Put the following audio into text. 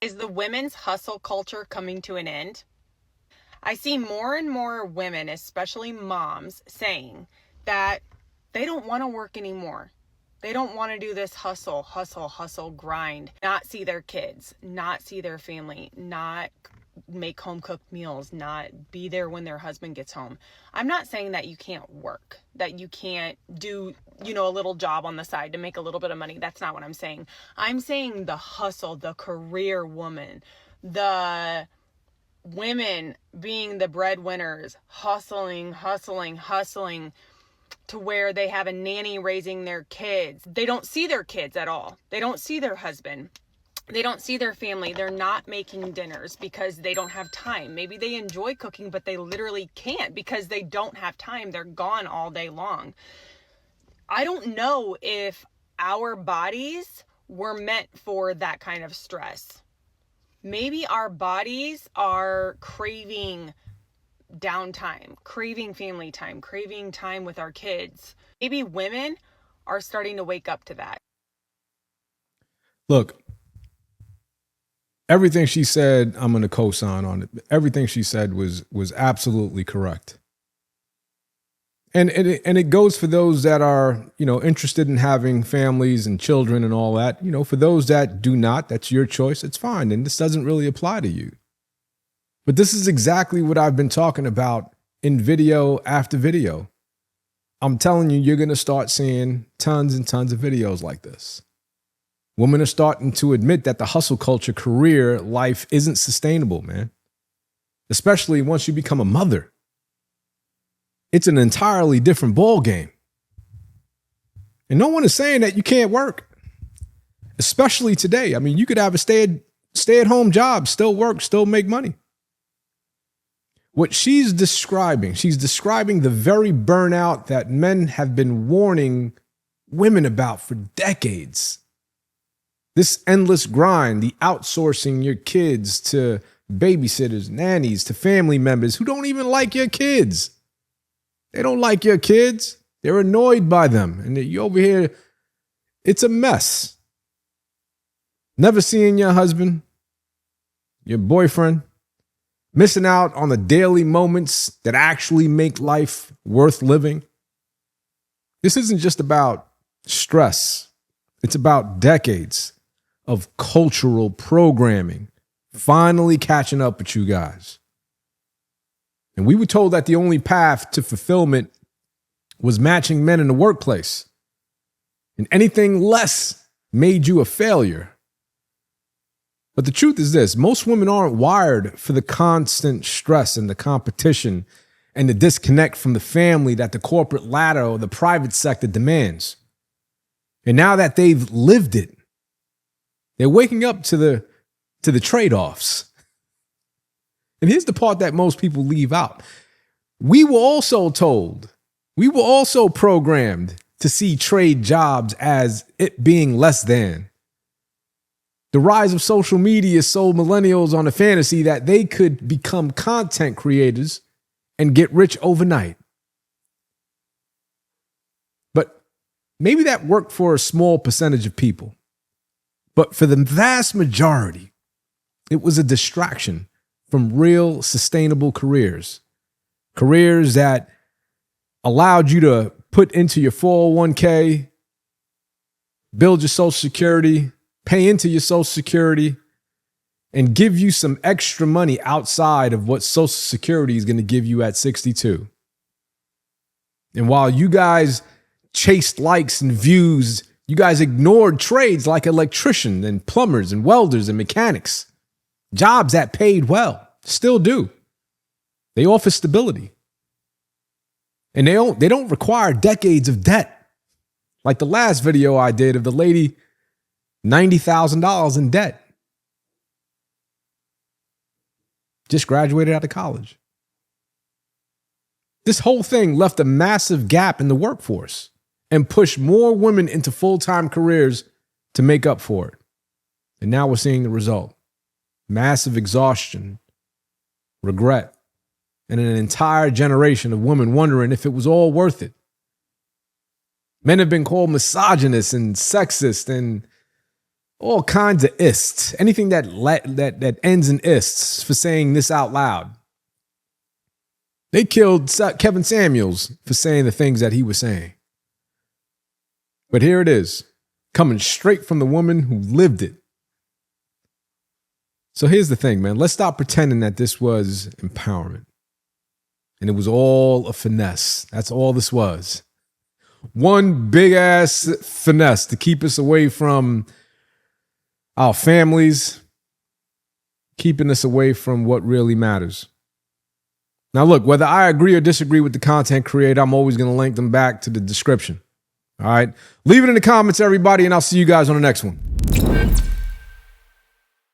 Is the women's hustle culture coming to an end? I see more and more women, especially moms, saying that they don't want to work anymore. They don't want to do this hustle, grind, not see their kids, not see their family, not make home cooked meals, not be there when their husband gets home. I'm not saying that you can't work, that you can't do, a little job on the side to make a little bit of money. That's not what I'm saying. I'm saying the hustle, the career woman, the women being the breadwinners, hustling to where they have a nanny raising their kids. They don't see their kids at all. They don't see their husband. They don't see their family. They're not making dinners because they don't have time. Maybe they enjoy cooking, but they literally can't because they don't have time. They're gone all day long. I don't know if our bodies were meant for that kind of stress. Maybe our bodies are craving downtime, craving family time, craving time with our kids. Maybe women are starting to wake up to that. Look, everything she said, I'm going to co-sign on it. Everything she said was absolutely correct. And it goes for those that are, interested in having families and children and all that. For those that do not, that's your choice. It's fine. And this doesn't really apply to you. But this is exactly what I've been talking about in video after video. I'm telling you, you're going to start seeing tons and tons of videos like this. Women are starting to admit that the hustle culture career life isn't sustainable, man. Especially once you become a mother. It's an entirely different ball game. And no one is saying that you can't work. Especially today. I mean, you could have a stay-at-home job, still work, still make money. What she's describing the very burnout that men have been warning women about for decades. This endless grind, the outsourcing your kids to babysitters, nannies, to family members who don't even like your kids. They don't like your kids. They're annoyed by them. And you over here, it's a mess. Never seeing your husband, your boyfriend, missing out on the daily moments that actually make life worth living. This isn't just about stress. It's about decades of cultural programming finally catching up with you guys. And we were told that the only path to fulfillment was matching men in the workplace. And anything less made you a failure. But the truth is this, most women aren't wired for the constant stress and the competition and the disconnect from the family that the corporate ladder or the private sector demands. And now that they've lived it, they're waking up to the trade-offs. And here's the part that most people leave out. We were also told, we were also programmed to see trade jobs as it being less than. The rise of social media sold millennials on a fantasy that they could become content creators and get rich overnight. But maybe that worked for a small percentage of people. But for the vast majority, it was a distraction from real sustainable careers. Careers that allowed you to put into your 401k, build your Social Security, pay into your Social Security, and give you some extra money outside of what Social Security is going to give you at 62. And while you guys chased likes and views, you guys ignored trades like electricians and plumbers and welders and mechanics. Jobs that paid well, still do. They offer stability. And they don't require decades of debt. Like the last video I did of the lady, $90,000 in debt. Just graduated out of college. This whole thing left a massive gap in the workforce and pushed more women into full-time careers to make up for it. And now we're seeing the result. Massive exhaustion, regret, and an entire generation of women wondering if it was all worth it. Men have been called misogynist and sexist and All kinds of ists. Anything that ends in ists for saying this out loud. They killed Kevin Samuels for saying the things that he was saying. But here it is, coming straight from the woman who lived it. So here's the thing, man. Let's stop pretending that this was empowerment. And it was all a finesse. That's all this was. One big ass finesse to keep us away from our families, keeping us away from what really matters. Now, look, whether I agree or disagree with the content creator, I'm always going to link them back to the description. All right. Leave it in the comments, everybody, and I'll see you guys on the next one.